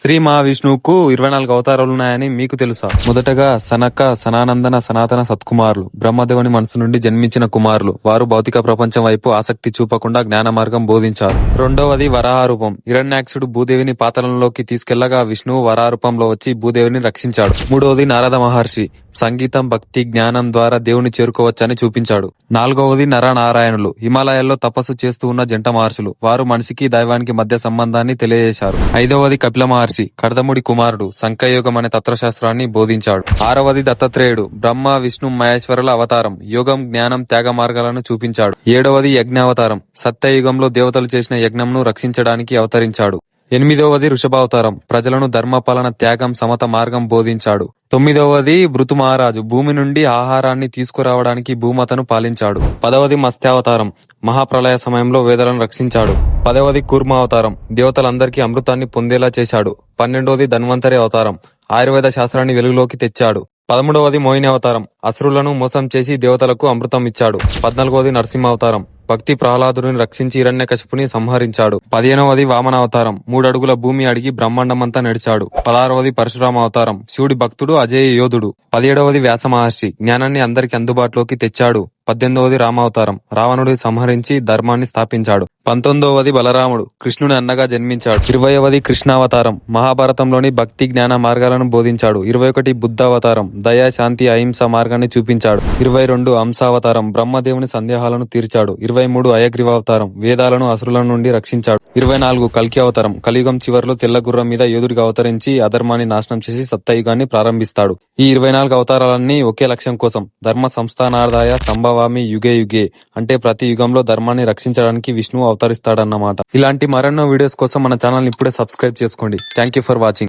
శ్రీ మహావిష్ణువుకు 24 అవతారాలున్నాయని మీకు తెలుసా? మొదటగా సనక, సనానందన, సనాతన సత్కుమారులు బ్రహ్మదేవుని మనసు నుండి జన్మించిన కుమారులు. వారు భౌతిక ప్రపంచం వైపు ఆసక్తి చూపకుండా జ్ఞాన మార్గం బోధించారు. రెండవది వరాహ రూపం. హిరణ్యాక్షుడు భూదేవిని పాతాళంలోకి తీసుకెళ్లగా విష్ణువు వరాహ రూపంలో వచ్చి భూదేవిని రక్షించాడు. మూడవది నారద మహర్షి. సంగీతం, భక్తి, జ్ఞానం ద్వారా దేవుని చేరుకోవచ్చని చూపించాడు. నాలుగవది నరనారాయణులు. హిమాలయాల్లో తపస్సు చేస్తూ ఉన్న జంట మహర్షులు. వారు మనిషికి దైవానికి మధ్య సంబంధాన్ని తెలియజేశారు. ఐదవది కపిల మహర్షి. కర్దముడి కుమారుడు. సంఖ్యయోగం అనే తత్వశాస్త్రాన్ని బోధించాడు. ఆరవది దత్తాత్రేయుడు. బ్రహ్మ, విష్ణు, మహేశ్వరుల అవతారం. యోగం, జ్ఞానం, త్యాగ మార్గాలను చూపించాడు. ఏడవది యజ్ఞావతారం. సత్యయుగంలో దేవతలు చేసిన యజ్ఞంను రక్షించడానికి అవతరించాడు. ఎనిమిదవది వృషభావతారం. ప్రజలను ధర్మపాలన, త్యాగం, సమత మార్గం బోధించాడు. తొమ్మిదవది భృతు మహారాజు. భూమి నుండి ఆహారాన్ని తీసుకురావడానికి భూమతను పాలించాడు. పదవది మత్స్యావతారం. మహాప్రళయ సమయంలో వేదలను రక్షించాడు. పదవది కూర్మ అవతారం. దేవతలందరికీ అమృతాన్ని పొందేలా చేశాడు. 12వది ధన్వంతరి అవతారం. ఆయుర్వేద శాస్త్రాన్ని వెలుగులోకి తెచ్చాడు. 13వది మోహిని అవతారం. అసురులను మోసం చేసి దేవతలకు అమృతం ఇచ్చాడు. 14వది నరసింహ అవతారం. భక్తి ప్రహ్లాదుని రక్షించి హిరణ్యకశిపుని సంహరించాడు. 15వది వామన అవతారం. 3 అడుగుల భూమి అడిగి బ్రహ్మాండమంతా నడిచాడు. 16వది పరశురామ అవతారం. శివుడి భక్తుడు, అజేయ యోధుడు. 17వది వ్యాస మహర్షి. జ్ఞానాన్ని అందరికి అందుబాటులోకి తెచ్చాడు. 18వది రామావతారం. రావణుడి సంహరించి ధర్మాన్ని స్థాపించాడు. 19వది బలరాముడు. కృష్ణుని అన్నగా జన్మించాడు. 20వది కృష్ణావతారం. మహాభారతంలోని భక్తి, జ్ఞాన మార్గాలను బోధించాడు. 21 బుద్ధావతారం. దయా, శాంతి, అహింస మార్గాన్ని చూపించాడు. 22 హంసావతారం. బ్రహ్మదేవుని సందేహాలను తీర్చాడు. 23 హయగ్రీవావతారం. వేదాలను అసురుల నుండి రక్షించాడు. 24 కల్కి అవతారం. కలియుగం చివరిలో తెల్ల గుర్రం మీద యోధుడిగా అవతరించి అధర్మాన్ని నాశనం చేసి సత్యయుగాన్ని ప్రారంభిస్తాడు. ఈ 24 అవతారాలన్నీ ఒకే లక్ష్యం కోసం. ధర్మ సంస్థానార్థాయ సంభవామి యుగే యుగే. అంటే ప్రతి యుగంలో ధర్మాన్ని రక్షించడానికి విష్ణువు అవతరిస్తాడన్నమాట. ఇలాంటి మరెన్నో వీడియోస్ కోసం మన ఛానల్ ఇప్పుడే సబ్స్క్రైబ్ చేసుకోండి. Thank you for watching.